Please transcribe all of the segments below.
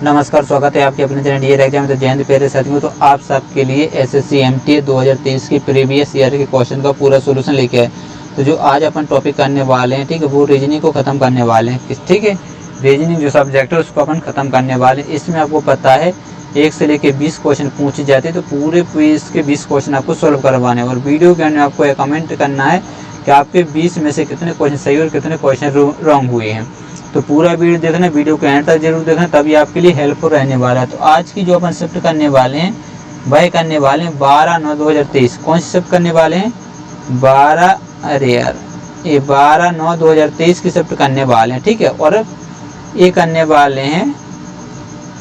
नमस्कार, स्वागत है आपके अपने चैनल डीएड एग्जाम। तो जय हिंद प्यारे साथियों। तो आप सबके लिए एसएससी एमटीए 2023 की प्रीवियस ईयर के क्वेश्चन का पूरा सॉल्यूशन लेके आए। तो जो आज अपन टॉपिक करने वाले हैं, ठीक है, वो रीजनिंग को खत्म करने वाले हैं। ठीक है, रीजनिंग जो सब्जेक्ट है उसको अपन खत्म करने वाले हैं। इसमें आपको पता है 1 से लेकर 20 क्वेश्चन पूछे जाते हैं। तो पूरे क्विज के 20 क्वेश्चन आपको सोल्व करवाने हैं और वीडियो के अंदर आपको कमेंट करना है कि आपके 20 में से कितने क्वेश्चन सही और कितने क्वेश्चन रॉन्ग हुए हैं। तो पूरा वीडियो देखना, वीडियो के एंड तक जरूर देखना, तभी आपके लिए हेल्पफुल रहने वाला है। तो आज की जो अपन शिफ्ट करने वाले हैं वह करने वाले हैं 12/9/2023। कौन सी शिफ्ट करने वाले हैं? 12/9/2023 की शिफ्ट करने वाले हैं। ठीक है, और ये करने वाले हैं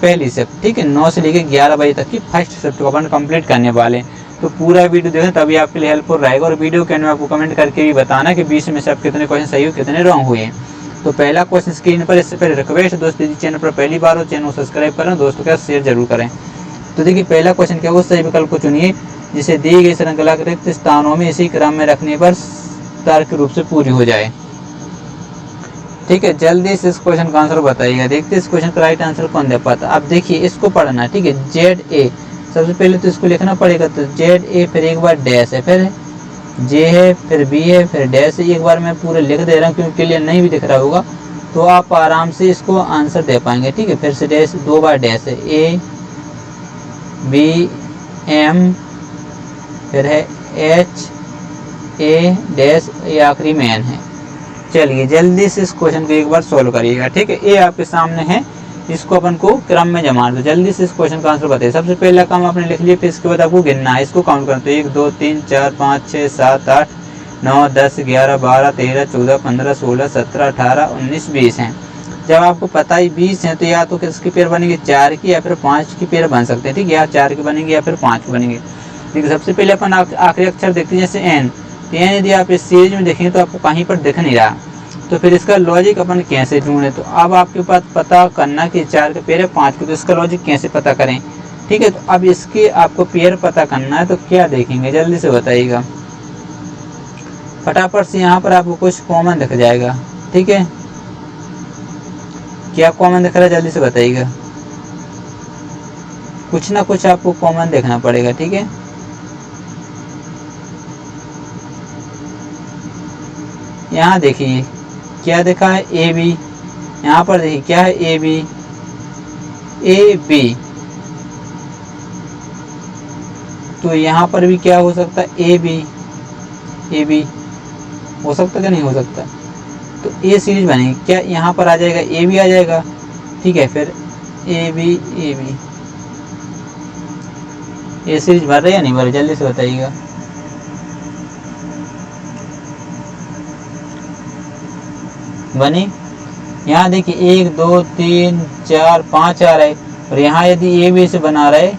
पहली शिफ्ट। ठीक है, 9 से लेकर 11 बजे तक की फर्स्ट शिफ्ट को अपन कंप्लीट करने वाले हैं। तो पूरा वीडियो देखना, तभी आपके लिए हेल्पफुल रहेगा। और वीडियो के एंड में आपको कमेंट करके भी बताना कि 20 में से आप कितने क्वेश्चन सही और कितने रॉन्ग हुए हैं। तो पहला क्वेश्चन स्क्रीन पर, इससे पहले रिक्वेस्ट दोस्तों, यदि चैनल पर पहली बार हो चैनल को सब्सक्राइब करें, दोस्तों के साथ शेयर जरूर करें। तो देखिए पहला क्वेश्चन क्या है, उस सही विकल्प को चुनिए जिसे दी गई श्रृंखला के रिक्त स्थानों में इसी क्रम में रखने पर तर्क रूप से पूरी हो जाए। ठीक है, जल्दी से इस क्वेश्चन का आंसर बताइएगा। देखते हैं इस क्वेश्चन का राइट आंसर कौन दे पाता। अब देखिए इसको पढ़ना है। ठीक है, ZA सबसे पहले तो इसको लिखना पड़ेगा। तो ZA, फिर एक बार डैश है, फिर जे है, फिर बी है, फिर डैश है। एक बार मैं पूरे लिख दे रहा हूँ क्योंकि क्लियर नहीं भी दिख रहा होगा, तो आप आराम से इसको आंसर दे पाएंगे। ठीक है, फिर से डैश, 2 बार डैश है, A B M, फिर है H A डैश, ये आखिरी में N है। चलिए जल्दी से इस क्वेश्चन को एक बार सोल्व करिएगा। ठीक है, ये आपके सामने है, इसको अपन को क्रम में जमा दो। जल्दी से इस क्वेश्चन का आंसर बताइए। सबसे पहला काम आपने लिख लिया, फिर इसके बाद आपको गिनना है, इसको काउंट करना। तो 1 2 3 4 5 6 7 8 9 10 11 12 13 14 15 16 17 18 19 20 हैं। जब आपको पता ही 20 हैं तो या तो किसकी पेयर बनेंगे, 4 की या फिर 5 की पेयर बन सकते हैं। ठीक है, या 4 की बनेंगे या फिर 5 की बनेंगे। ठीक है, सबसे पहले अपन आखिरी अक्षर देखते हैं, जैसे N। तो N यदि आप इस सीरीज में देखेंगे तो आपको कहीं पर दिख नहीं रहा, तो फिर इसका लॉजिक अपन कैसे ढूंढे। तो अब आपके पास पता करना कि 4 के पेयर है 5 के, तो इसका लॉजिक कैसे पता करें। ठीक है, तो अब इसके आपको पेयर पता करना है, तो क्या देखेंगे जल्दी से बताइएगा। फटाफट से यहाँ पर आपको कुछ कॉमन दिख जाएगा। ठीक है, क्या कॉमन दिख रहा है जल्दी से बताइएगा। कुछ ना कुछ आपको कॉमन देखना पड़ेगा। ठीक है, यहाँ देखिए क्या देखा है, AB। यहाँ पर देखिए क्या है, AB AB। तो यहाँ पर भी क्या हो सकता है, AB हो सकता है, क्या नहीं हो सकता। तो A सीरीज बनेगी, क्या यहाँ पर आ जाएगा, AB आ जाएगा। ठीक है, फिर AB A सीरीज भर रहे या नहीं भर रहे जल्दी से बताइएगा। बनी। यहाँ देखिए 1 2 3 4 5 आ रहे, और यहाँ यदि AB से बना रहे,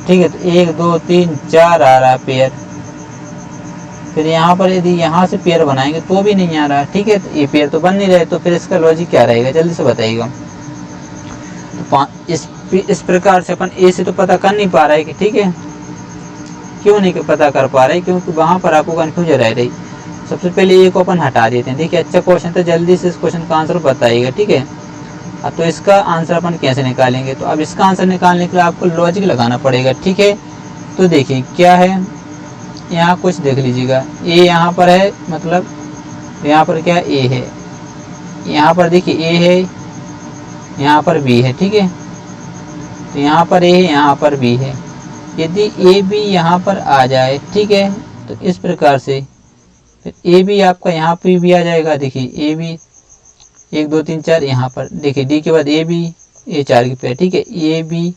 ठीक है, तो 1 2 3 4 आ रहा है पेयर। फिर यहाँ पर यदि यहाँ से पेयर बनाएंगे तो भी नहीं आ रहा। ठीक है, तो ये पेयर तो बन नहीं रहे, तो फिर इसका लॉजिक क्या रहेगा जल्दी से बताइएगा। तो इस प्रकार से अपन A से तो पता कर नहीं पा रहे कि, ठीक है, क्यों नहीं पता कर पा रहे, क्योंकि वहां पर आपको कंफ्यूजन रह रही। सबसे पहले A को अपन हटा देते हैं। ठीक है, अच्छा क्वेश्चन था, जल्दी से इस क्वेश्चन का आंसर बताइएगा। ठीक है, अब तो इसका आंसर अपन कैसे निकालेंगे। तो अब इसका आंसर निकालने के लिए आपको लॉजिक लगाना पड़ेगा। ठीक है, तो देखिए क्या है, यहाँ कुछ देख लीजिएगा। A यहाँ पर है, मतलब यहाँ पर क्या A है, यहाँ पर देखिए A है, यहाँ पर B है। ठीक है, तो यहाँ पर A है, यहाँ पर B है। यदि AB यहाँ पर आ जाए, ठीक है, तो इस प्रकार से फिर AB आपका यहाँ पे भी आ जाएगा। देखिए AB 1 2 3 4, यहाँ पर देखिए D के बाद AB, A 4 के पेयर। ठीक है, AB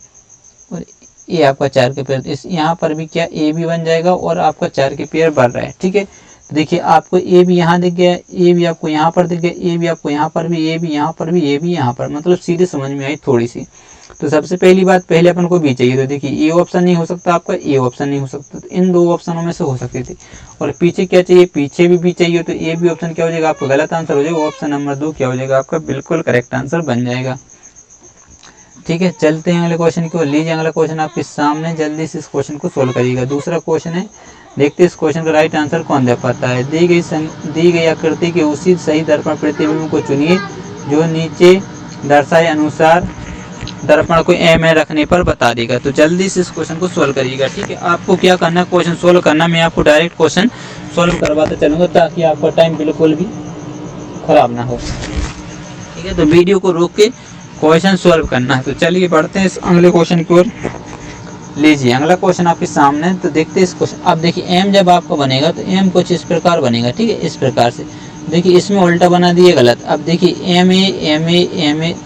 और A आपका 4 के पेयर, इस यहाँ पर भी क्या AB बन जाएगा और आपका 4 के पेयर बढ़ रहा है। ठीक है, तो देखिए आपको AB यहाँ दिख गया, AB आपको यहाँ पर दिख गया, AB आपको यहाँ पर भी, AB यहाँ पर भी, AB यहाँ पर, मतलब सीधे समझ में आई थोड़ी सी। तो सबसे पहली बात, पहले अपन को B चाहिए। तो देखिए A ऑप्शन नहीं हो सकता आपका, A ऑप्शन नहीं हो सकता, तो इन 2 ऑप्शनों में से हो सकती थी। और पीछे क्या चाहिए, पीछे भी B चाहिए, तो A B ऑप्शन क्या हो जाएगा आपका गलत आंसर हो जाएगा। ऑप्शन नंबर 2 क्या हो जाएगा आपका बिल्कुल करेक्ट आंसर बन जाएगा। ठीक है, चलते हैं अगले क्वेश्चन की ओर। लीजिए अगला क्वेश्चन आपके सामने, जल्दी से इस क्वेश्चन को सोल्व करिएगा। दूसरा क्वेश्चन है, देखते इस क्वेश्चन का राइट आंसर कौन दे पाता है। दी गई आकृति के उसी सही दर्पण प्रतिबिंब को चुनिए जो नीचे दर्शाए अनुसार दर्पण को एम में रखने पर बता देगा। तो जल्दी से इस क्वेश्चन को सोल्व करिएगा, ठीक है। आपको क्या करना है, क्वेश्चन सोल्व करना, मैं आपको डायरेक्ट क्वेश्चन सोल्व करवाते चलूँगा ताकि आपका टाइम बिल्कुल भी खराब ना हो, ठीक है। तो वीडियो को रोक के क्वेश्चन सोल्व करना है। तो चलिए बढ़ते हैं इस अगले क्वेश्चन की ओर। लीजिए अगला क्वेश्चन आपके सामने, तो देखते हैं इस क्वेश्चन। अब देखिए एम जब आपका बनेगा तो एम कुछ इस प्रकार बनेगा, ठीक है, इस प्रकार से। देखिए इसमें उल्टा बना दिए गलत। अब देखिए एम ए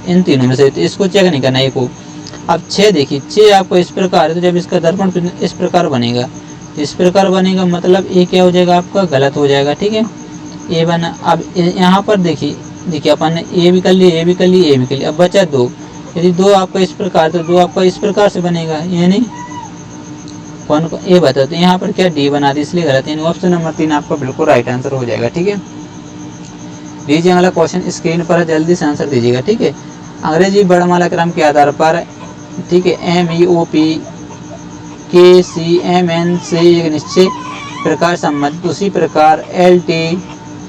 इन तीनों में से, तो इसको चेक नहीं करना एक को। अब 6 देखिए 6 आपको इस प्रकार है, तो जब इसका दर्पण इस प्रकार बनेगा, तो इस प्रकार बनेगा, मतलब ये क्या हो जाएगा आपका गलत हो जाएगा, ठीक है। ए बना। अब यहाँ पर देखिए अपन ने ए भी कर लिया, ए भी कर लिया, ए भी कर लिया। अब बचा 2। यदि 2 आपका इस प्रकार, तो 2 आपका इस प्रकार से बनेगा, यानी कौन को ए बता। तो यहाँ पर क्या डी बना दी, इसलिए गलत, यानी ऑप्शन नंबर 3 आपका बिल्कुल राइट आंसर हो जाएगा, ठीक है। लीजिए अगला क्वेश्चन स्क्रीन पर है, जल्दी से आंसर दीजिएगा, ठीक है। अंग्रेजी वर्णमाला क्रम के आधार पर, ठीक है, MEOPKCMN से एक निश्चित प्रकार संबंधित, उसी प्रकार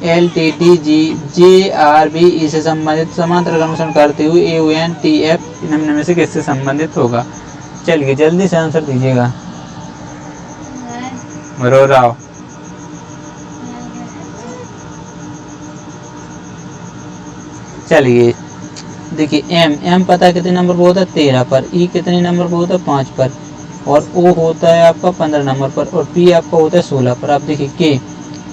LTTG JRBE से संबंधित समांतर अनुसरण करते हुए AUNTF निम्न में से किससे संबंधित होगा। चलिए जल्दी से आंसर दीजिएगा। रो रहा हो, चलिए देखिए एम पता है कितने नंबर पर होता है, 13 पर। ई कितने नंबर पर होता है, 5 पर। और ओ होता है आपका 15 नंबर पर। और पी आपका होता है 16 पर। आप देखिए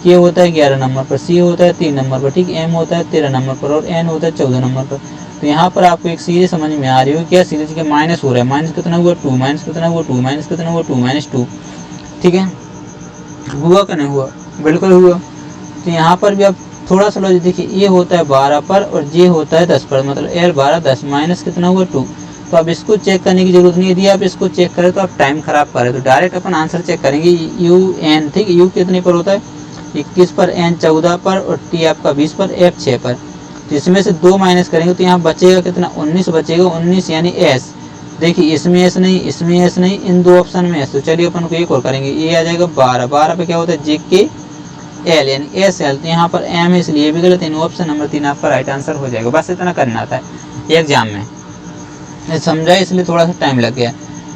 के होता है 11 नंबर पर, सी होता है 3 नंबर पर, ठीक। एम होता है 13 नंबर पर और एन होता है 14 नंबर पर। तो यहाँ पर आपको एक सीरीज समझ में आ रही हो, क्या सीरीज के माइनस हो रहा है, माइनस कितना हुआ 2, माइनस कितना हुआ 2, माइनस कितना हुआ 2, -2, ठीक है। हुआ कि नहीं हुआ, बिल्कुल हुआ। तो यहाँ पर भी आप थोड़ा सा लो, देखिए ये होता है 12 पर और जे होता है 10 पर, मतलब L 12 10, माइनस कितना हुआ 2। तो अब इसको चेक करने की जरूरत नहीं है, यदि आप इसको चेक करें तो आप टाइम खराब करें। तो डायरेक्ट अपन आंसर चेक करेंगे, UN, ठीक है। यू कितने पर होता है, 21 पर, N 14 पर और T आपका 20 पर, F 6 पर। तो इसमें से 2 माइनस करेंगे तो यहाँ बचेगा कितना, 19 बचेगा, 19 यानी S। देखिए इसमें S नहीं, इसमें S नहीं, इन 2 ऑप्शन में S। तो चलिए अपन को एक और करेंगे, ये आ जाएगा 12, 12 पे क्या होता है JK L यानी SL। तो यहाँ पर M है इसलिए भी गलत, यानी ऑप्शन नंबर 3 आपका राइट आंसर हो जाएगा। बस इतना करना था एग्जाम में, समझा, इसलिए थोड़ा सा टाइम लग गया।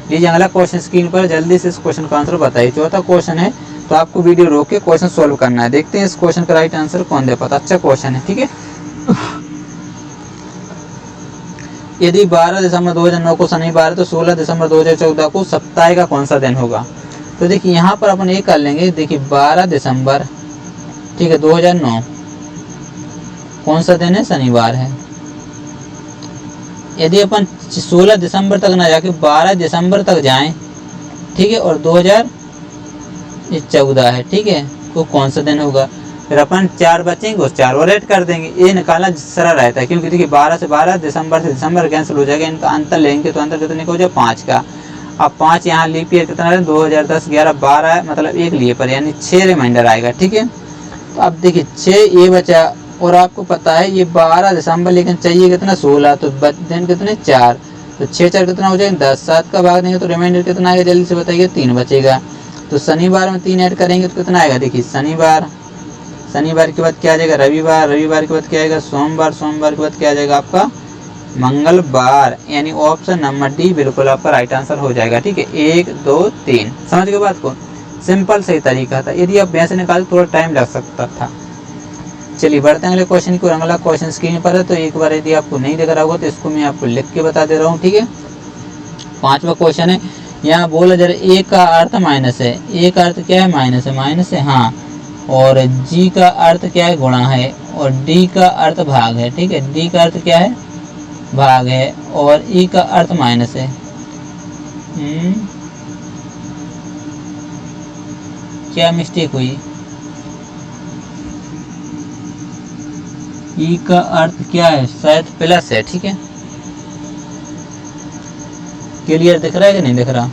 लीजिए अगला क्वेश्चन स्क्रीन पर, जल्दी से इस क्वेश्चन का आंसर बताइए। चौथा क्वेश्चन है, तो आपको वीडियो रोक के क्वेश्चन सोल्व करना है। देखते हैं इस क्वेश्चन का राइट आंसर कौन दे पाता। अच्छा क्वेश्चन है, ठीक है। यदि 12 दिसंबर 2009 को शनिवार है तो 16 दिसंबर 2014 को सप्ताह का कौन सा दिन होगा। तो देखिए यहाँ पर अपन ये कर लेंगे, देखिए 12 दिसंबर, ठीक है, 2009 कौन सा दिन है, शनिवार है। यदि अपन 16 दिसंबर तक ना जाके 12 दिसंबर तक जाएं, ठीक है, और 2014 है, ठीक है, तो कौन सा दिन होगा। फिर अपन 4 बचेंगे, उस 4 और ऐड कर देंगे। ये निकालना सरल रहता है, क्योंकि देखिए 12 से 12, दिसंबर से दिसंबर कैंसिल हो जाएगा, इनका अंतर लेंगे तो अंतर कितने का हो जाए, 5 का। अब 5 यहाँ लीप ईयर कितना है, 2010 11 12 है, मतलब एक लिए पर, यानी 6 रिमाइंडर आएगा, ठीक है। तो अब देखिए 6 ये बचा, और आपको पता है ये 12 दिसंबर, लेकिन चाहिए कितना 16, तो दिन कितने 4, तो 6 4 कितना हो जाएगा 10, 7 का भाग देंगे तो रिमाइंडर कितना आएगा, जल्दी से बताइए, 3 बचेगा। तो शनिवार में 3 ऐड करेंगे तो कितना आएगा, देखिए शनिवार, शनिवार के बाद क्या आ जाएगा रविवार, रविवार के बाद क्या आएगा सोमवार, सोमवार के बाद क्या आ जाएगा आपका मंगलवार, यानी ऑप्शन नंबर डी बिल्कुल आपका राइट आंसर हो जाएगा, ठीक है। 1 2 3, समझ गए बात को, सिंपल सही तरीका था। यदि आप यहाँ से निकालते थोड़ा टाइम लग सकता था। चलिए बढ़ते हैं अगले क्वेश्चन की। अगला क्वेश्चन स्क्रीन पर है, तो एक बार यदि आपको नहीं दिख रहा होगा तो इसको मैं आपको लिख के बता दे रहा हूँ, ठीक है। 5वां क्वेश्चन है, यहाँ बोला जरा ए का अर्थ माइनस है, ए का अर्थ क्या है, माइनस है, माइनस है, हाँ। और जी का अर्थ क्या है, गुणा है। और डी का अर्थ भाग है, ठीक है, डी का अर्थ क्या है, भाग है। और ई का अर्थ माइनस है। क्या मिस्टेक हुई, ई का अर्थ क्या है, शायद प्लस है, ठीक है। क्लियर दिख रहा है कि नहीं दिख रहा,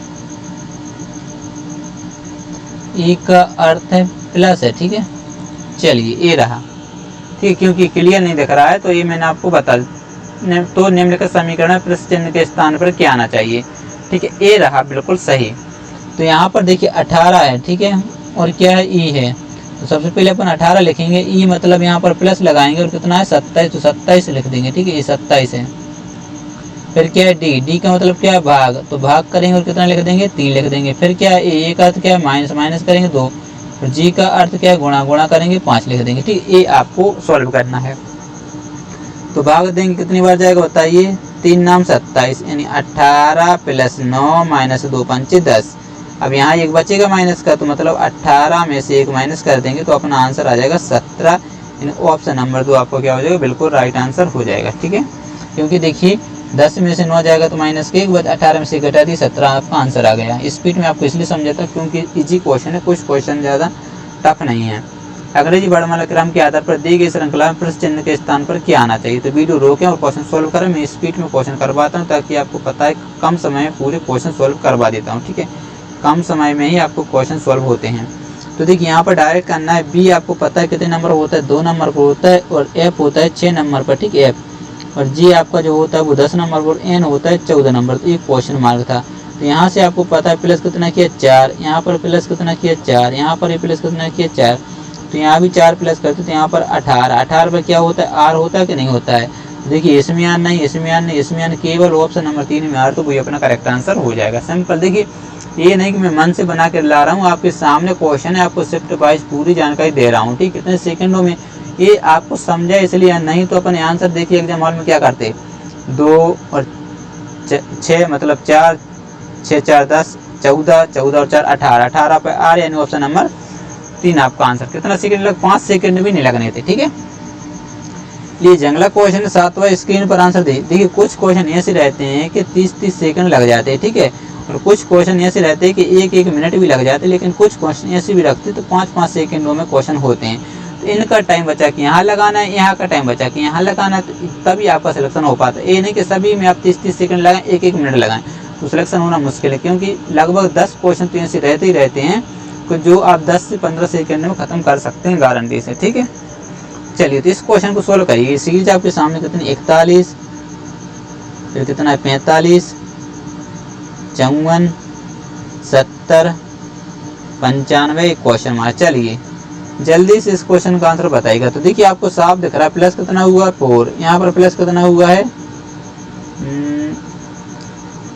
ई का अर्थ है प्लस है, ठीक है। चलिए ये रहा, ठीक, क्योंकि क्लियर नहीं दिख रहा है तो ये मैंने आपको बता, तो निम्नलिखित समीकरण में प्लस चिन्ह के स्थान पर क्या आना चाहिए, ठीक है, ये रहा बिल्कुल सही। तो यहाँ पर देखिए 18 है, ठीक है, और क्या है, ई है। तो सबसे पहले अपन 18 लिखेंगे, ई मतलब यहाँ पर प्लस लगाएंगे, और कितना है 27, तो 27 लिख देंगे, ठीक है, ये 27 है। फिर क्या है डी, डी का मतलब क्या है भाग, तो भाग करेंगे और कितना लिख देंगे 3 लिख देंगे। फिर क्या है ए का अर्थ क्या है माइनस, माइनस करेंगे 2, और जी का अर्थ क्या है गुणा, गुणा करेंगे 5 लिख देंगे। ठीक, ये आपको सॉल्व करना है। तो भाग देंगे कितनी बार जाएगा बताइए, 3 नाम 27, यानी 18 प्लस 9 माइनस 2 पंचे 10। अब यहाँ एक बचेगा माइनस का, तो मतलब 18 में से एक माइनस कर देंगे तो अपना आंसर आ जाएगा 17। यानी ऑप्शन नंबर 2 आपको क्या हो जाएगा, बिल्कुल राइट आंसर हो जाएगा। ठीक है, क्योंकि देखिए 10 में से 9 जाएगा तो माइनस के 1, 18 में से घटा दी 17, आपका आंसर आ गया। स्पीड में आपको इसलिए समझाता क्योंकि इजी क्वेश्चन है, कुछ क्वेश्चन ज़्यादा टफ नहीं है। अंग्रेजी वर्णमाला क्रम के आधार पर दी गई श्रृंखला में प्रश्न चिन्ह के स्थान पर क्या आना चाहिए। तो वीडियो रोकें और क्वेश्चन सोल्व करें। मैं स्पीड में क्वेश्चन करवाता हूँ ताकि आपको पता है कम समय में पूरे क्वेश्चन सोल्व करवा देता हूँ। ठीक है, कम समय में ही आपको क्वेश्चन सोल्व होते हैं। तो देखिए यहाँ पर डायरेक्ट करना है। बी आपको पता है कितने नंबर होता है, 2 नंबर पर होता है, और एफ होता है 6 नंबर पर। ठीक है, एफ, और जी आपका जो होता है वो 10 नंबर पर, एन होता है 14 नंबर। तो एक क्वेश्चन मार्क था। तो यहाँ से आपको पता है प्लस कितना किया 4, यहाँ पर प्लस कितना किया 4, यहाँ पर प्लस कितना किया 4, तो यहाँ भी 4 प्लस करते तो यहाँ पर 18, 18 पर क्या होता है आर होता है कि नहीं होता है। देखिए इसमें आर नहीं, इसमें आर नहीं, इसमें आर, केवल ऑप्शन नंबर 3 में आर, तो वही अपना करेक्ट आंसर हो जाएगा। सिंपल, देखिए ये नहीं कि मैं मन से बना कर ला रहा हूँ, आपके सामने क्वेश्चन है, आपको शिफ्ट वाइज पूरी जानकारी दे रहा हूँ। ठीक, कितने सेकंडों में ये आपको समझा, इसलिए नहीं तो अपन आंसर देखिए एग्जाम हॉल में क्या करते, 2 और 6 मतलब 4, 6 4 10, 14, 14 और 4 18, 18 पे आर, यानी ऑप्शन नंबर 3 आपका आंसर। कितना सेकंड लग, 5 सेकंड भी नहीं लगने थे। ठीक है, ये जंगला क्वेश्चन 7वां स्क्रीन पर आंसर दे। देखिए कुछ क्वेश्चन ऐसे रहते हैं कि 30-30 सेकंड लग जाते हैं। ठीक है, और कुछ क्वेश्चन ऐसे रहते हैं कि 1-1 मिनट भी लग जाते हैं, लेकिन कुछ क्वेश्चन ऐसे भी रखते तो 5-5 सेकंडों में क्वेश्चन होते हैं। तो इनका टाइम बचा कि यहाँ लगाना है, यहाँ का टाइम बचा कि यहाँ लगाना है, तो तभी आपका सिलेक्शन हो पाता है। ये नहीं कि सभी में आप 30-30 सेकंड लगाएं, 1-1 मिनट लगाएं, तो सिलेक्शन होना मुश्किल है, क्योंकि लगभग 10 क्वेश्चन तो ऐसे रहते ही रहते हैं तो जो आप 10 से 15 सेकंड में खत्म कर सकते हैं गारंटी से। ठीक है, चलिए तो इस क्वेश्चन को सोल्व करिए। सीरीज आपके सामने कितनी 41, फिर कितना है 45, 54, 70, 95, क्वेश्चन मार्क। चलिए जल्दी से इस क्वेश्चन का आंसर बताइएगा। तो देखिए आपको साफ दिख रहा है प्लस कितना हुआ 4, यहाँ पर प्लस कितना हुआ है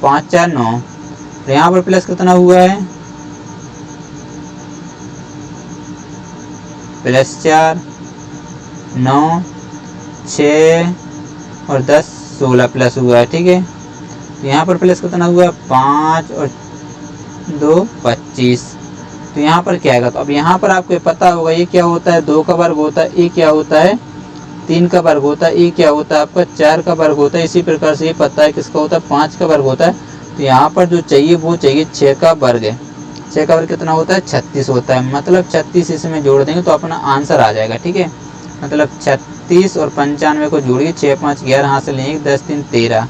5 4 9, यहाँ पर प्लस कितना हुआ है +4 9 6 और 10 16 प्लस हुआ है। ठीक है, तो यहाँ पर प्लस कितना हुआ 5 और 2 25, तो यहाँ पर क्या आएगा। तो अब यहाँ पर आपको पता होगा ये क्या होता है, 2 का वर्ग होता है, ये क्या होता है 3 का वर्ग होता है, ये क्या होता है आपका 4 का वर्ग होता है। इसी प्रकार से ये पता है किसका होता है 5 का वर्ग होता है। तो यहाँ पर जो चाहिए वो चाहिए 6 का वर्ग है। 6 का वर्ग कितना होता है 36 होता है, मतलब 36 इसमें जोड़ देंगे तो अपना आंसर आ जाएगा। ठीक है, मतलब 36 और 95 को जोड़िए, 6 5 11 हाथ से लेंगे, 10 3 13,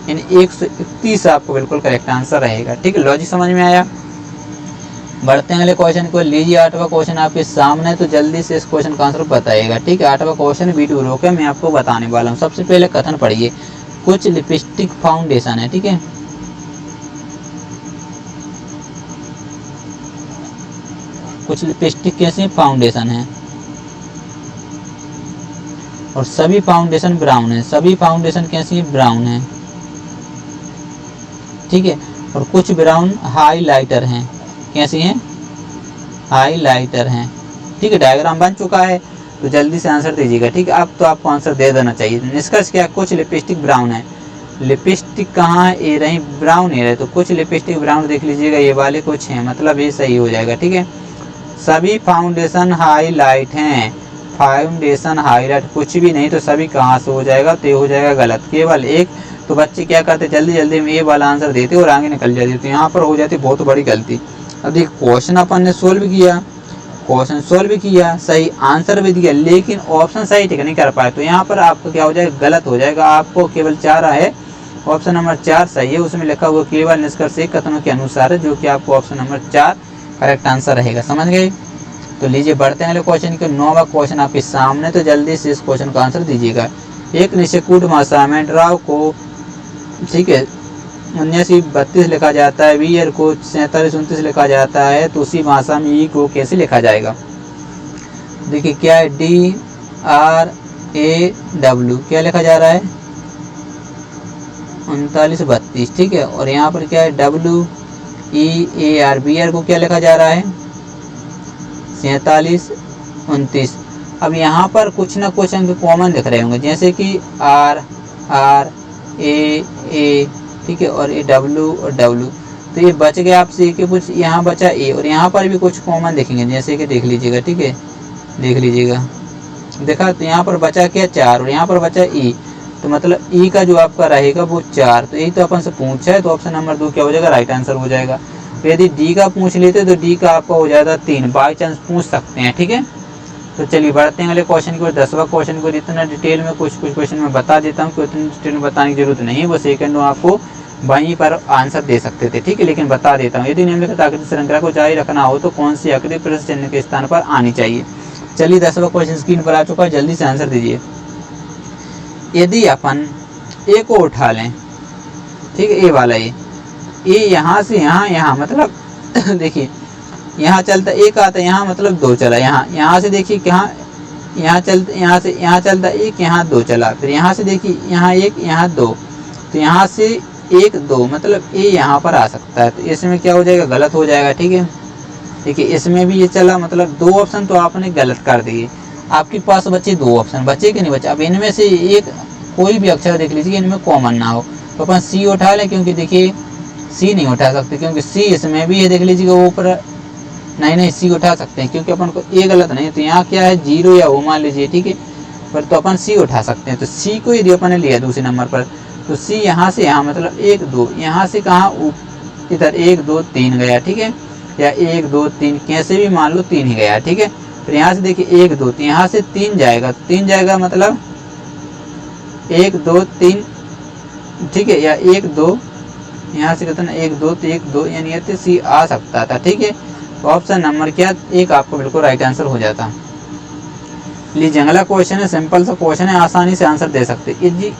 यानी 131 आपको बिल्कुल करेक्ट आंसर रहेगा। ठीक है, लॉजिक समझ में आया। बढ़ते हैं अगले क्वेश्चन को। लीजिए 8वां क्वेश्चन आपके सामने, तो जल्दी से इस क्वेश्चन का आंसर बताइएगा। ठीक है, 8वां क्वेश्चन वीडियो रोके मैं आपको बताने वाला हूँ। सबसे पहले कथन पढ़िए, कुछ लिपस्टिक फाउंडेशन है। ठीक है, कुछ लिपस्टिक कैसे फाउंडेशन है और सभी फाउंडेशन ब्राउन है। सभी फाउंडेशन कैसी है ब्राउन है। ठीक है, और कुछ ब्राउन हाईलाइटर हैं, कैसी हैं हाईलाइटर हैं। ठीक है, डायग्राम बन चुका है, तो जल्दी से आंसर दीजिएगा। ठीक है, अब तो आपको आंसर दे देना चाहिए। निष्कर्ष क्या, कुछ लिपस्टिक ब्राउन है। लिपस्टिक कहाँ है, ये रही ब्राउन है, तो कुछ लिपस्टिक ब्राउन देख लीजिएगा, ये वाले कुछ हैं, मतलब ये सही हो जाएगा। ठीक है, सभी फाउंडेशन हाईलाइट हैं। फाउंडेशन हाईलाइट कुछ भी नहीं, तो सभी कहाँ से हो जाएगा, तो ये हो जाएगा गलत, केवल एक। तो बच्चे क्या करते जल्दी जल्दी में ये वाला आंसर देते और आगे निकल जाते, तो यहाँ पर हो जाती बहुत बड़ी गलती। अब देखिए क्वेश्चन अपन ने सोल्व किया, क्वेश्चन सोल्व किया, सही आंसर भी दिया, लेकिन ऑप्शन सही ठीक नहीं कर पाए, तो यहाँ पर आपको क्या हो जाएगा गलत हो जाएगा। आपको केवल 4 है, ऑप्शन नंबर 4 सही है, उसमें लिखा हुआ केवल निष्कर्ष कथनों के अनुसार है, जो कि आपको ऑप्शन नंबर 4 करेक्ट आंसर रहेगा। समझ गए। तो लीजिए बढ़ते हैं अगले क्वेश्चन के। 9वां क्वेश्चन आपके सामने, तो जल्दी से इस क्वेश्चन का आंसर दीजिएगा। एक निश्चित भाषा में ड्राव को, ठीक है, 79-32 लिखा जाता है, वीयर को 47-29 लिखा जाता है, तो उसी भाषा में ई को कैसे लिखा जाएगा। देखिए क्या है, DRAW क्या लिखा जा रहा है, 39 32, ठीक है। और यहाँ पर क्या है, WEAR, BR को क्या लिखा जा रहा है, 47 29। अब यहाँ पर कुछ ना कुछ अंक कॉमन दिख रहे होंगे, जैसे कि R R A, ठीक है, और ये W और W। तो ये बच गया आपसे कि कुछ यहाँ बचा A, और यहाँ पर भी कुछ कॉमन दिखेंगे, जैसे कि देख लीजिएगा, ठीक है, देख लीजिएगा, देखा। तो यहाँ पर बचा क्या, 4, और यहाँ पर बचा E, तो मतलब E का जो आपका रहेगा वो 4। तो यही तो अपन से पूछा है, तो ऑप्शन नंबर 2 क्या हो जाएगा, राइट आंसर हो जाएगा। तो यदि D का पूछ लेते तो D का आपका हो जाता 3, बाई चांस पूछ सकते हैं, ठीक है। तो चलिए बढ़ते हैं अगले क्वेश्चन की ओर। 10वां क्वेश्चन को इतना डिटेल में कुछ क्वेश्चन में बता देता हूँ, उतनी डिटेल में बताने की जरूरत नहीं है, वो सेकंडों आपको वहीं पर आंसर दे सकते थे, ठीक है, लेकिन बता देता हूँ। यदि निम्नलिखित आकृति श्रृंखला को जारी रखना हो तो कौन सी आकृति प्रश्न चिन्ह के स्थान पर आनी चाहिए। चलिए 10वां क्वेश्चन स्क्रीन पर आ चुका है, जल्दी से आंसर दीजिए। यदि अपन ए को उठा लें, ठीक है, ए वाला ए यहाँ से यहाँ मतलब देखिए यहाँ चलता एक आता है, यहाँ मतलब 2 चला, यहाँ से देखिए यहाँ चलता, यहाँ चलता 1, यहाँ 2 चला, फिर यहाँ से देखिए यहाँ 1 यहाँ 2, तो यहाँ से 1 2 मतलब ए यहाँ पर आ सकता है। तो इसमें क्या हो जाएगा, गलत हो जाएगा, ठीक है। देखिए इसमें भी ये चला, मतलब 2 ऑप्शन तो आपने गलत कर दिए। आपके पास बचे 2 ऑप्शन, बचे कि नहीं बचे। अब इनमें से एक कोई भी अक्षर देख लीजिए इनमें कॉमन ना हो, तो अपन सी उठा लें, क्योंकि देखिए सी नहीं उठा सकते, क्योंकि सी इसमें भी है, देख लीजिएगा वो ऊपर, नहीं सी उठा सकते हैं, क्योंकि अपन को ए गलत नहीं है। तो यहाँ क्या है, 0 या O मान लीजिए, ठीक है, पर तो अपन सी उठा सकते हैं। तो सी को यदि अपन ने लिया दूसरे नंबर पर, तो सी यहाँ से यहाँ मतलब 1 2, यहाँ से कहाँ इधर 1 2 3 गया, ठीक है, या 1 2 3 कैसे भी मान लो 3 ही गया, ठीक है। फिर यहाँ से देखिए 1 2, तो यहाँ से 3 जाएगा, 3 जाएगा मतलब 1 2 3, ठीक है, या 1 2 यहाँ से कितना 1 2 तो 1 2, यानी ये सी आ सकता था, ठीक है। तो ऑप्शन नंबर क्या 1 आपको बिल्कुल राइट आंसर हो जाता। लीजिए अगला क्वेश्चन है, सिंपल सा क्वेश्चन है, आसानी से आंसर दे सकते।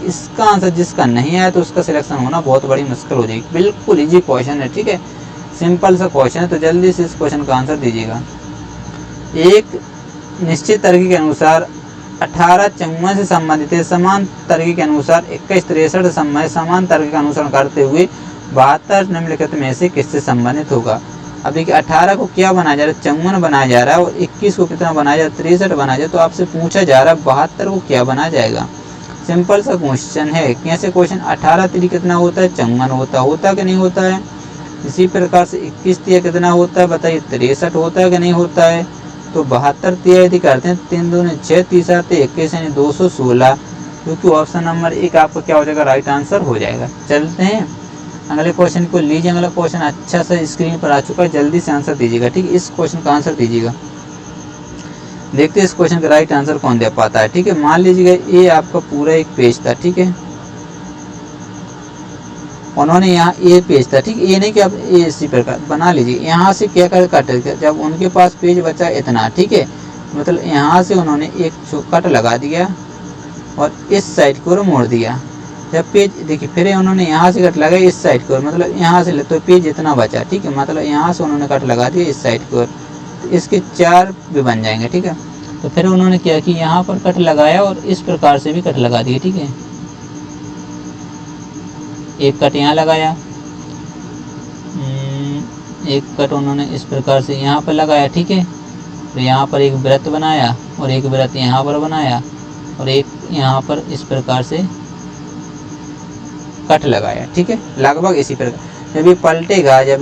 इसका आंसर जिसका नहीं आया तो उसका सिलेक्शन होना बहुत बड़ी मुश्किल हो जाएगी। बिल्कुल इजी क्वेश्चन है, ठीक है, सिंपल सा क्वेश्चन है, तो जल्दी से इस क्वेश्चन का आंसर दीजिएगा। एक निश्चित तर्क के अनुसार 18 54 से संबंधित है, समान तर्क के अनुसार 21 63 समय समान तर्क का अनुसरण करते हुए 72 निम्नलिखित में से किससे संबंधित होगा। अब देखिए 18 को क्या बनाया जा रहा है, 54 बनाया जा रहा है, और 21 को कितना बनाया जा रहा है, 63 बनाया जा रहा है। तो आपसे पूछा जा रहा है 72 को क्या बनाया जाएगा। सिंपल सा क्वेश्चन है। कैसे क्वेश्चन, 18 3 कितना होता है, 54 होता कि नहीं होता है। इसी प्रकार से 21 3 कितना होता है, बताइए 63 होता है कि नहीं होता है। तो 72 3 यदि करते हैं 3 2 6 3 7 21 यानी 216, क्योंकि ऑप्शन नंबर 1 आपको क्या हो जाएगा, राइट आंसर हो जाएगा। चलते हैं अगले क्वेश्चन को। लीजिए अगला क्वेश्चन अच्छा सा स्क्रीन पर आ चुका है, जल्दी से आंसर दीजिएगा, ठीक है, इस क्वेश्चन का आंसर दीजिएगा। देखते हैं इस क्वेश्चन का राइट आंसर कौन दे पाता है, ठीक है। मान लीजिएगा ये आपका पूरा एक पेज था, ठीक है, उन्होंने यहाँ ए पेज था, ठीक है, ये नहीं कि आप ए इसी प्रकार बना लीजिए। यहाँ से क्या कर कट, जब उनके पास पेज बचा इतना, ठीक है, मतलब यहाँ से उन्होंने एक कट लगा दिया और इस साइड को मोड़ दिया। जब पेज देखिए फिर उन्होंने यहाँ से कट लगाया इस साइड को, मतलब यहाँ से तो पेज इतना बचा, ठीक है, मतलब यहाँ से उन्होंने कट लगा दिया इस साइड को, तो इसके 4 भी बन जाएंगे, ठीक है। तो फिर उन्होंने क्या कि यहाँ पर कट लगाया और इस प्रकार से भी कट लगा दिया, ठीक है, एक कट यहाँ लगाया, एक कट उन्होंने इस प्रकार से यहाँ पर लगाया, ठीक है, तो यहाँ पर एक वृत्त बनाया और एक वृत्त यहाँ पर बनाया और एक यहाँ पर इस प्रकार से कट लगाया, ठीक है, लगभग इसी प्रकार। जब ये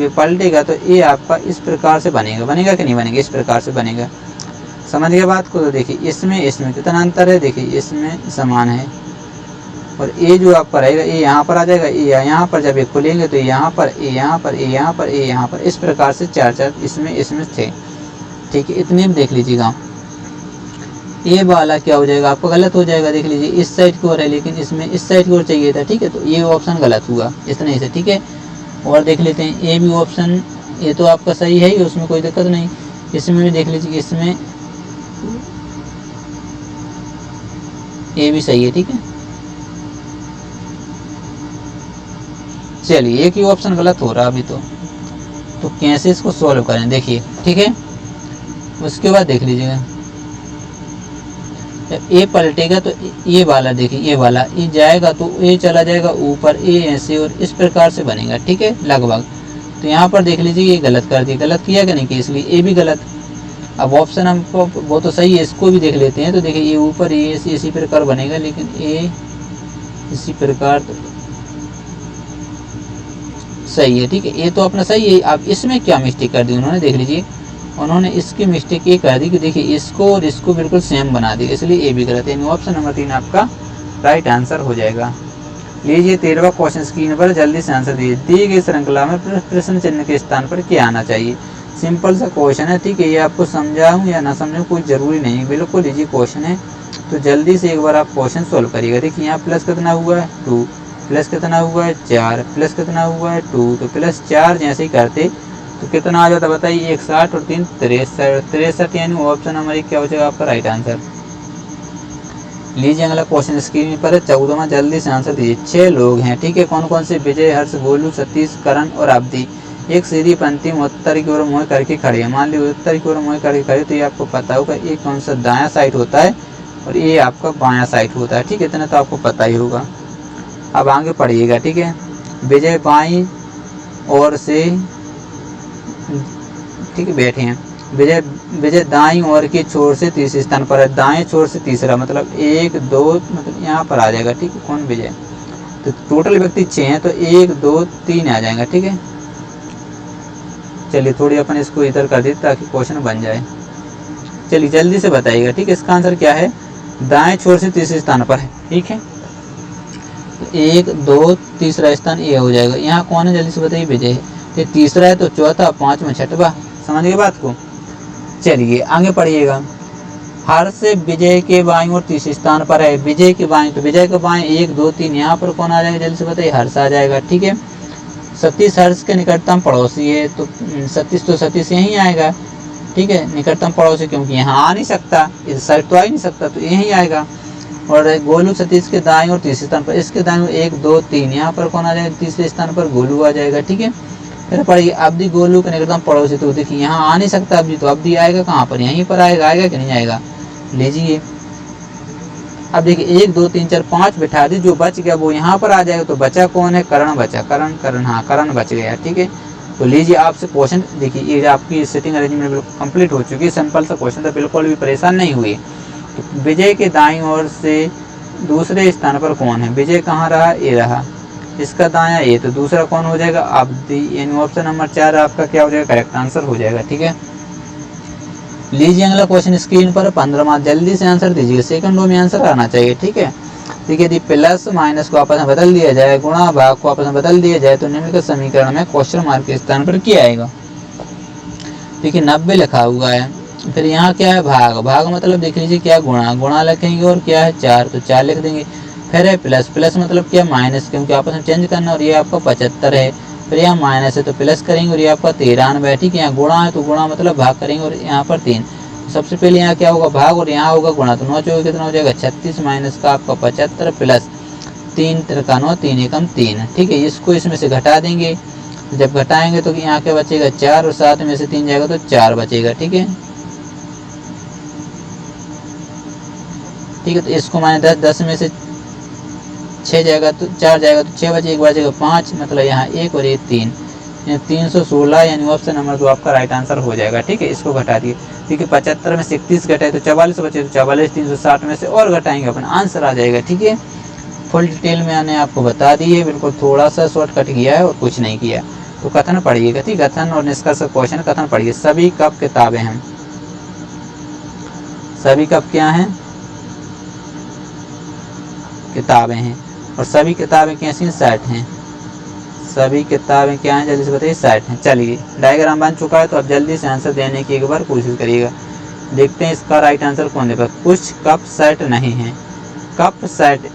पलटेगा तो ये आपका इस प्रकार से बनेगा कि नहीं बनेगा, इस प्रकार से बनेगा। समझ गए बात को। तो देखिए इसमें कितना अंतर है, देखिए इसमें समान है, और ये जो आपका रहेगा ये यहाँ पर आ जाएगा, ये यहाँ पर जब ये खुलेंगे तो यहाँ पर ये यहाँ पर ये यहाँ पर ये यहाँ पर, इस प्रकार से 4 इसमें थे, ठीक है। इतने में देख लीजिएगा ये वाला क्या हो जाएगा, आपको गलत हो जाएगा। देख लीजिए इस साइड की ओर है, लेकिन इसमें इस साइड की ओर चाहिए था, ठीक है, तो ये ऑप्शन गलत हुआ इतने से, ठीक है। और देख लेते हैं ये भी ऑप्शन, ये तो आपका सही है ही, उसमें कोई दिक्कत नहीं। इसमें भी देख लीजिए, इसमें ये भी सही है, ठीक है। चलिए एक ही ऑप्शन गलत हो रहा अभी तो कैसे इसको सॉल्व करें, देखिए, ठीक है। उसके बाद देख लीजिएगा जब ए पलटेगा तो ये वाला देखिए, ये वाला ये जाएगा तो ये चला जाएगा ऊपर, ए ऐसे और इस प्रकार से बनेगा, ठीक है लगभग। तो यहाँ पर देख लीजिए ये गलत कर दिया, गलत किया कि नहीं किया, इसलिए ए भी गलत। अब ऑप्शन हमको वो तो सही है, इसको भी देख लेते हैं। तो देखिए ये ऊपर ये इसी प्रकार बनेगा, लेकिन ए इसी प्रकार तो सही है, ठीक है, ये तो अपना सही है। अब इसमें क्या मिस्टेक कर दी उन्होंने, देख लीजिए उन्होंने इसकी मिस्टेक ये कर दी कि देखिए इसको और इसको बिल्कुल सेम बना दी, इसलिए ए भी गलत है। ऑप्शन नंबर 3 आपका राइट आंसर हो जाएगा। लीजिए 13वां क्वेश्चन स्क्रीन पर, जल्दी से आंसर दीजिए। दी गई श्रृंखला में प्रश्न चिन्ह के स्थान पर क्या आना चाहिए। सिंपल सा क्वेश्चन है, ठीक है, ये आपको समझाऊं या ना समझाऊं कोई जरूरी नहीं, बिल्कुल लीजिए क्वेश्चन है तो जल्दी से एक बार आप क्वेश्चन सोल्व करिएगा। देखिए यहाँ प्लस कितना हुआ है 2, प्लस कितना हुआ है 4, प्लस कितना हुआ है 2, तो प्लस 4 जैसे ही करते तो कितना आ जाता बताइए, 61 और 3 63, यानी ऑप्शन नंबर 1 क्या हो जाएगा आपका राइट आंसर। लीजिए अगला क्वेश्चन स्क्रीन पर है 14वां, जल्दी से आंसर दीजिए। 6 लोग हैं, ठीक है, कौन कौन से, विजय, हर्ष, गोलू, सतीश, करण और अवधि। एक सीधी पंक्ति में उत्तर की ओर मुँह करके खड़े हैं। मान लीजिए उत्तर की ओर मुँह करके खड़े, तो ये आपको पता होगा ये कौन सा दायां साइड होता है और ये आपका बायां साइड होता है, ठीक है, इतना तो आपको पता ही होगा। अब आगे पढ़िएगा, ठीक है। विजय बाईं ओर से, ठीक है, बैठे हैं। विजय दाईं ओर के छोर से तीसरे स्थान पर है, दाएं छोर से तीसरा, मतलब 1 2 मतलब यहाँ पर आ जाएगा, ठीक है, कौन विजय। तो टोटल व्यक्ति 6 हैं, तो 1 2 3 आ जाएगा, ठीक है। चलिए थोड़ी अपन इसको इधर कर देते ताकि क्वेश्चन बन जाए। चलिए जल्दी से बताइएगा, ठीक है, इसका आंसर क्या है, दाएं छोर से तीसरे स्थान पर है, ठीक है। तो 1 2 तीसरा स्थान ये हो जाएगा। यहाँ कौन है जल्दी से बताइए, विजय है। तो तीसरा है तो चौथा, 5वां, 6वां, समझ गए बात को। चलिए आगे पढ़िएगा। हर्ष विजय के बाईं और तीसरे स्थान पर है। विजय के बाईं, तो विजय के बाईं 1 2 3, यहाँ पर कौन आ जाएगा जल्दी से बताइए, हर्ष आ जाएगा, ठीक है। सतीश हर्ष के निकटतम पड़ोसी है, तो सतीश यहीं आएगा, ठीक है, निकटतम पड़ोसी, क्योंकि यहाँ आ नहीं सकता, इस साइड तो आ ही नहीं सकता, तो यहीं आएगा। और गोलू सतीश के दाएं और तीसरे स्थान पर, इसके दाएं 1 2 3, यहाँ पर कौन आ जाएगा, तीसरे स्थान पर गोलू आ जाएगा, ठीक है। फिर पढ़िए अवधि गोलू के निकटतम पड़ोसी, तो देखिए यहाँ आ नहीं सकता अवधि, तो अवधि आएगा कहाँ पर, यहीं पर आएगा, आएगा कि नहीं आएगा। लीजिए अब देखिए 1 2 3 4 5 बिठा दी, जो बच गया वो यहाँ पर आ जाएगा, तो बचा कौन है, करण बचा, करण, हाँ करण बच गया, ठीक है। तो लीजिए आपसे क्वेश्चन देखिए, ये आपकी सेटिंग अरेंजमेंट बिल्कुल कंप्लीट हो चुकी है, सिंपल सा क्वेश्चन था, बिल्कुल भी परेशान नहीं हुई। तो विजय के दाईं ओर से दूसरे स्थान पर कौन है, विजय कहाँ रहा, ये रहा, इसका दायां ये, तो दूसरा कौन हो जाएगा, अवधि, यानी ऑप्शन नंबर 4 आपका क्या हो जाएगा, करेक्ट आंसर हो जाएगा, ठीक है। लीजिए अगला क्वेश्चन स्क्रीन पर 15वां, जल्दी से आंसर दीजिए, सेकंड रो में आंसर आना चाहिए, ठीक है। ठीक है, यदि प्लस माइनस को आपस में बदल दिया जाए, गुणा भाग को आपस में बदल दिया जाए, तो निम्नलिखित समीकरण में क्वेश्चन मार्क के स्थान पर क्या आएगा। देखिए 90 लिखा हुआ है, फिर यहाँ क्या है, भाग मतलब देख लीजिए क्या, गुणा लिखेंगे, और क्या है 4, तो 4 लिख देंगे। फिर है प्लस मतलब क्या, माइनस, क्योंकि आपस में चेंज करना, और ये आपका 75 है। फिर यहाँ माइनस है तो प्लस करेंगे, और ये आपका 93 है, ठीक है। यहाँ गुणा है तो गुणा मतलब भाग करेंगे, और यहाँ पर 3, सबसे पहले यहाँ क्या होगा, भाग, और यहाँ होगा गुणा, तो 9 चौके कितना हो जाएगा 36, माइनस का आपका 75 प्लस 3 का 9, 3 एकम 3, ठीक है। इसको इसमें से घटा देंगे, जब घटाएंगे तो यहाँ क्या बचेगा 4, और 7 में से 3 जाएगा तो 4 बचेगा, ठीक है। ठीक है, तो इसको माने 10 में से 6 जाएगा तो 4 जाएगा, तो 6 बचे, 1 बचेगा 5, मतलब यहाँ 1 और ये 3, 316, यानी ऑप्शन नंबर 2 आपका राइट आंसर हो जाएगा, ठीक है। इसको घटा दिए, ठीक है, 75 में से 31 घटाए तो 44 बचे, तो 44, 360 में से और घटाएंगे, अपना आंसर आ जाएगा, ठीक है। फुल डिटेल में मैंने आपको बता दी है, बिल्कुल थोड़ा सा शॉर्टकट किया है और कुछ नहीं किया। तो कथन पढ़िएगा, ठीक, कथन और निष्कर्ष क्वेश्चन। कथन पढ़िए, सभी कप किताबें हैं, सभी कप क्या हैं, किताबें हैं, और सभी किताबें कैसी हैं, सेट हैं, सभी किताबें क्या हैं जल्दी से बताइए, सेट हैं। चलिए डायग्राम बन चुका है, तो अब जल्दी से आंसर देने की एक बार कोशिश करिएगा, देखते हैं इसका राइट आंसर कौन देगा। कुछ कप सेट नहीं है, कप सेट,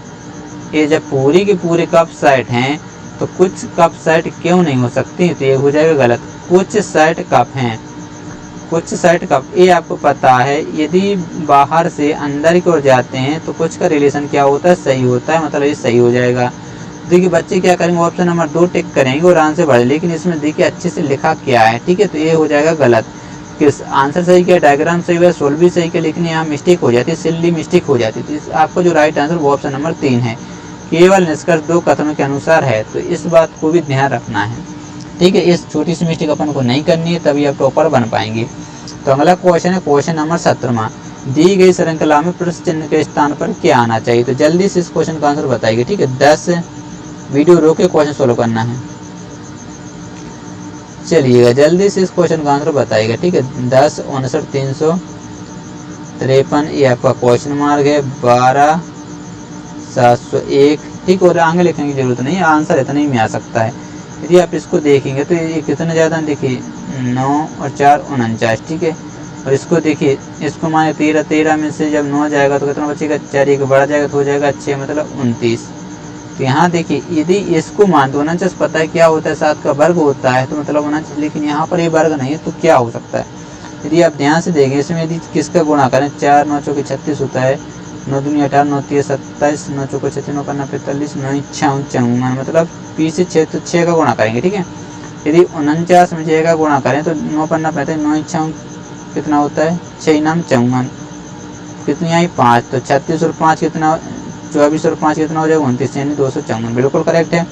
ये जब पूरी की पूरी कप सेट हैं तो कुछ कप सेट क्यों नहीं हो सकती, तो ये हो जाएगा गलत। कुछ सेट कप हैं, कुछ सेट कप, ये आपको पता है, यदि बाहर से अंदर की ओर जाते हैं तो कुछ का रिलेशन क्या होता है, सही होता है, मतलब ये सही हो जाएगा। देखिए बच्चे क्या करेंगे, ऑप्शन नंबर 2 टिक करेंगे और आंसर बढ़े, लेकिन इसमें देखिए अच्छे से लिखा क्या है, ठीक है, तो ये हो जाएगा गलत। किस आंसर सही किया, डायग्राम सही हुआ, सोल्व भी सही किया, लेकिन यहाँ मिस्टेक हो जाती है, सिल्ली मिस्टेक हो जाती है। तो आपका जो राइट आंसर वो ऑप्शन नंबर 3 है। केवल निष्कर्ष 2 कथनों के अनुसार है, तो इस बात को भी ध्यान रखना है, ठीक है। इस छोटी सी मिस्टेक अपन को नहीं करनी है, तभी आप टॉपर बन पाएंगे। तो अगला क्वेश्चन है क्वेश्चन नंबर 17वां। दी गई श्रृंखला में प्रश्न चिन्ह के स्थान पर क्या आना चाहिए। तो जल्दी से इस क्वेश्चन का आंसर बताइए, ठीक है। 10 वीडियो रोक के क्वेश्चन सोल्व करना है। चलिएगा जल्दी से इस क्वेश्चन का आंसर बताइएगा, ठीक है। 10 59 353 ये आपका क्वेश्चन मार्क है। 12 701, ठीक। और आगे लिखने की जरूरत नहीं है, आंसर इतना ही में आ सकता है। यदि आप इसको देखेंगे तो ये कितना ज़्यादा, देखिए 9 और 4 49, ठीक है। और इसको देखिए, इसको माने 13, 13 में से जब 9 जाएगा तो कितना बचेगा, 4 एक बढ़ जाएगा तो हो जाएगा 6, मतलब 29। तो यहाँ देखिए यदि इसको मान दो 49 पता है क्या होता है, 7 का वर्ग होता है, तो मतलब 49, लेकिन यहाँ पर ये वर्ग नहीं है, तो क्या हो सकता है। यदि आप ध्यान से देखें इसमें, यदि किसका गुणा करें, 4 9 चौके 36 होता है, 9 दूनी 18, 9 3 27, 9 चौके 36, 9 5 45, 9 6 54, मतलब पी से 6, तो 6 का गुणा करेंगे, ठीक है। यदि 49 में 6 का गुणा करें तो 9 5 45, 9 6 कितना होता है, 6 नाम 54, कितनी आई 5, तो 36 और 5 कितना, 24 और 5 कितना हो जाएगा 29, यानी 254, बिल्कुल करेक्ट है।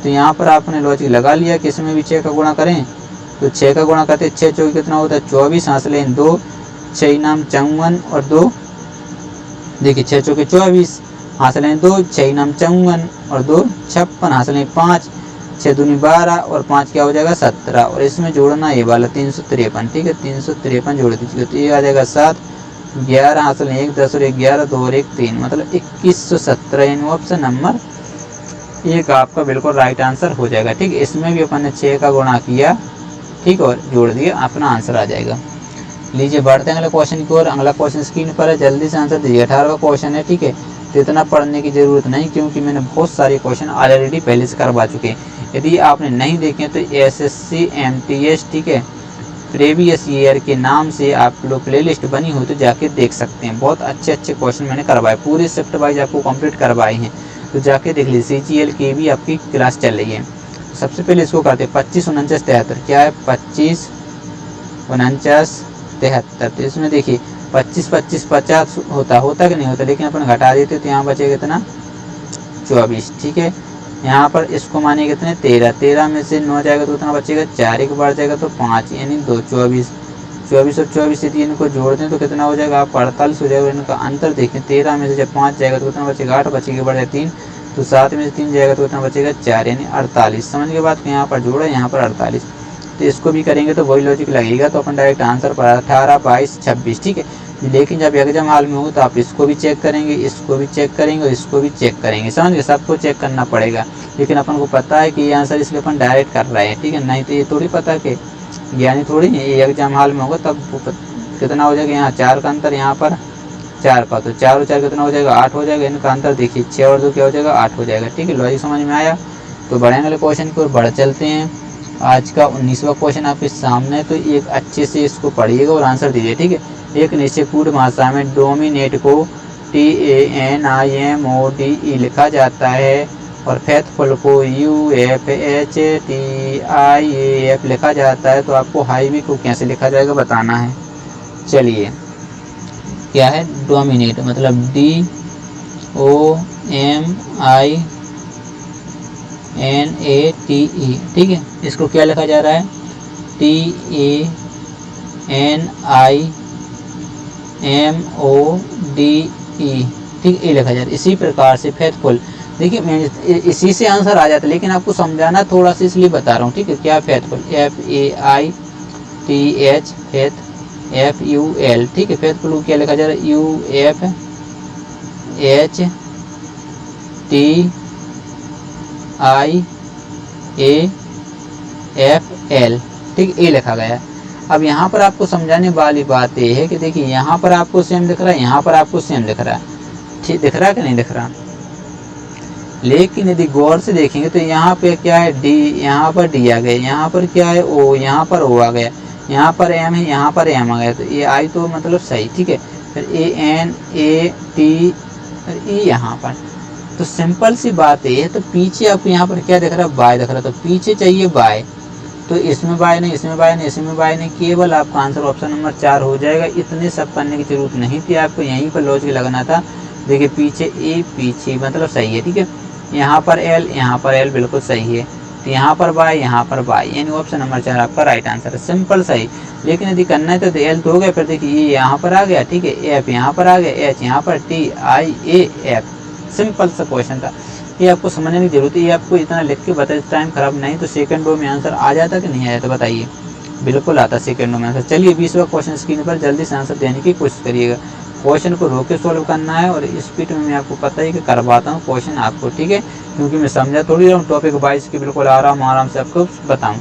तो यहाँ पर आपने लॉजिक लगा लिया कि इसमें भी 6 का गुणा करें, तो 6 का गुणा करते 6 चौकी कितना होता है 24, हासिल 2, 6 नाम 54 और 2, देखिए 6 चौके 24, हासिल 2, 6 नाम 54 और 2 56, हासिल 5, 6 दूनी 12 और 5 क्या हो जाएगा 17, और इसमें जोड़ना ये वाला 353, ठीक है। 353 जोड़ दीजिए तो ये आ जाएगा 7, 11 हासिल 1 10 और 11 2 और 1 3, मतलब 2117, यानी ऑप्शन नंबर 1 आपका बिल्कुल राइट आंसर हो जाएगा, ठीक। इसमें भी अपन ने 6 का गुणा किया, ठीक, और जोड़ दिया, अपना आंसर आ जाएगा। लीजिए बढ़ते हैं अगले क्वेश्चन की ओर। अगला क्वेश्चन स्क्रीन पर है, जल्दी से आंसर दीजिए। 18वां क्वेश्चन है, ठीक है। तो इतना पढ़ने की जरूरत नहीं, क्योंकि मैंने बहुत सारे क्वेश्चन ऑलरेडी पहले से करवा चुके हैं। यदि आपने नहीं देखे तो SSC MTS, ठीक है, प्रीवियस ईयर के नाम से आप लोग प्ले लिस्ट बनी हो तो जाके देख सकते हैं। बहुत अच्छे अच्छे क्वेश्चन मैंने करवाए, पूरे शिफ्ट वाइज आपको कंप्लीट करवाए हैं, तो जाके देख लीजिए। CGL की भी आपकी क्लास चल रही है। सबसे पहले इसको करते हैं 25 49 73, क्या है 25 49 73। तो इसमें देखिए 25 25 50 होता कि नहीं होता, लेकिन अपन घटा देते तो यहाँ बचेगा कितना 24, ठीक है। यहाँ पर इसको माने कितने 13, 13 में से 9 जाएगा तो कितना बचेगा 4, एक बार जाएगा तो 5, यानी 2 24, 24 और 24 यदि इनको जोड़ दें तो कितना हो जाएगा आप 48 हो जाएगा। इनका अंतर देखें, 13 में से जब 5 जाएगा तो कितना बचेगा 8, बचेगा बढ़ जाए 3, तो 7 में से 3 जाएगा तो कितना बचेगा 4, यानी 48। समझ के बाद यहाँ पर जोड़ा, यहाँ पर 48, तो इसको भी करेंगे तो वही लॉजिक लगेगा, तो अपन डायरेक्ट आंसर पर 18 22 26, ठीक है। लेकिन जब एग्जाम हाल में हो तो आप इसको भी चेक करेंगे, इसको भी चेक करेंगे और इसको भी चेक करेंगे, समझ गए, सबको चेक करना पड़ेगा। लेकिन अपन को पता है कि ये आंसर इसलिए अपन डायरेक्ट कर रहे हैं, ठीक है। नहीं तो ये थोड़ी पता कि ज्ञानी थोड़ी है, ये एग्जाम हाल में होगा तब कितना हो जाएगा, यहाँ 4 का अंतर, यहाँ पर 4 का, तो 4 और 4 कितना हो जाएगा 8 हो जाएगा। इनका अंतर देखिए 6 और 2 क्या हो जाएगा 8 हो जाएगा, ठीक है। लॉजिक समझ में आया। तो बढ़ेंगे वाले क्वेश्चन की ओर बढ़ चलते हैं। आज का 19वां क्वेश्चन आपके सामने, तो एक अच्छे से इसको पढ़िएगा और आंसर दीजिए, ठीक है। एक निश्चित पूर्ण भाषा में डोमिनेट को TANIMODE लिखा जाता है और फेथफुल को UFHTIAF लिखा जाता है, तो आपको हाईवे को कैसे लिखा जाएगा बताना है। चलिए क्या है डोमिनेट, मतलब DOMINATE, ठीक है। इसको क्या लिखा जा रहा है TANIMODE, ठीक, ये लिखा जाता है। इसी प्रकार से फेथफुल, देखिए मैं इसी से आंसर आ जाता है, लेकिन आपको समझाना थोड़ा सा इसलिए बता रहा हूँ, ठीक है। क्या फेथफुल FAITH FUL, ठीक है। फेथफुल को क्या लिखा जा रहा है UFHTIAFL, ठीक, ये लिखा गया। अब यहाँ पर आपको समझाने वाली बात ये है कि देखिए यहाँ पर आपको सेम दिख रहा है, यहाँ पर आपको सेम दिख रहा है, ठीक दिख रहा है कि नहीं दिख रहा। लेकिन यदि गौर से देखेंगे तो यहाँ पे क्या है D, यहाँ पर D आ गया, यहाँ पर क्या है O, यहाँ पर O आ गया, यहाँ पर M है, यहाँ पर M आ गया, तो ये I तो मतलब सही, ठीक है। फिर ANAT और E यहाँ पर, तो सिंपल सी बात ये है। तो पीछे आपको यहाँ पर क्या दिख रहा है Y दिख रहा है, तो पीछे चाहिए Y, तो इसमें बाय नहीं, इसमें बाय नहीं, इसमें बाय नहीं, केवल आपका आंसर ऑप्शन नंबर 4 हो जाएगा। इतने सब करने की जरूरत नहीं थी, आपको यहीं पर लॉजिक लगाना था। देखिए पीछे ए, पीछे मतलब सही है, ठीक है। यहाँ पर एल, यहाँ पर एल बिल्कुल सही है। तो यहाँ पर बाय, यहाँ पर बाय, यानी ऑप्शन नंबर 4 आपका राइट आंसर है। सिंपल सही। लेकिन यदि करना है तो एल तो हो गया, फिर देखिए ये यहाँ पर आ गया, ठीक है, एफ यहाँ पर आ गया, एच यहाँ पर, T I A F. Simple सा क्वेश्चन था, ये आपको समझने की जरूरत है। ये आपको इतना लिख के बताए, टाइम खराब नहीं तो सेकंडों में आंसर आ जाता कि नहीं आया तो बताइए। बिल्कुल आता सेकंडों में आंसर। चलिए 20वां क्वेश्चन स्क्रीन पर जल्दी से आंसर देने की कोशिश करिएगा। क्वेश्चन को रोक के सॉल्व करना है और स्पीड में मैं आपको पता है कि करवाता हूँ क्वेश्चन आपको, ठीक है, क्योंकि मैं समझा थोड़ी रहा हूँ, टॉपिक वाइज की बिल्कुल आराम से आपको बताऊँ।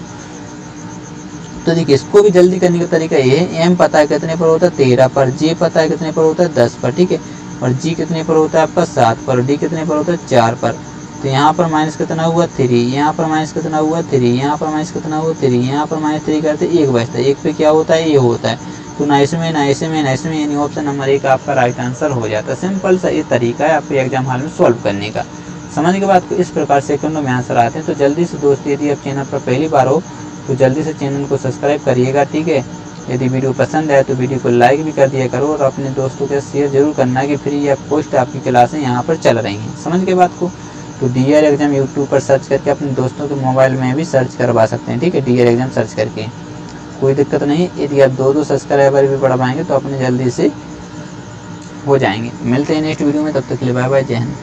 तो देखिए इसको भी जल्दी करने का तरीका ये है, एम पता है कितने पर होता है 13 पर, जे पता है कितने पर होता है 10 पर, ठीक है, और जी कितने पर होता है आपका 7 पर, डी कितने पर होता है 4 पर। तो यहाँ पर माइनस कितना हुआ 3, यहाँ पर माइनस कितना हुआ 3, यहाँ पर माइनस कितना हुआ 3, यहाँ पर माइनस 3 करते 1 बचता है, 1 पे क्या होता है ये होता है। तो ना इसमें ना इसमें ना इसमें, यानी ऑप्शन नंबर 1 आपका राइट आंसर हो जाता है। सिंपल सा ये तरीका है आपके एग्जाम हॉल में सॉल्व करने का। समझ के बाद इस प्रकार सेकंडों में आंसर आते हैं। तो जल्दी से दोस्तों यदि आप चैनल पर पहली बार हो तो जल्दी से चैनल को सब्सक्राइब करिएगा, ठीक है। यदि वीडियो पसंद आए तो वीडियो को लाइक भी कर दिया करो और अपने दोस्तों के शेयर जरूर करना कि फ्री या पोस्ट आपकी क्लासें यहाँ पर चल रही हैं। समझ के बात को। तो डीआर एग्जाम यूट्यूब पर सर्च करके अपने दोस्तों के मोबाइल में भी सर्च करवा सकते हैं, ठीक है, डीआर एग्जाम सर्च करके, कोई दिक्कत नहीं। यदि आप 2 सब्सक्राइबर भी बढ़वाएंगे तो अपने जल्दी से हो जाएंगे। मिलते हैं नेक्स्ट वीडियो में, तब तक के लिए बाय बाय, जय हिंद।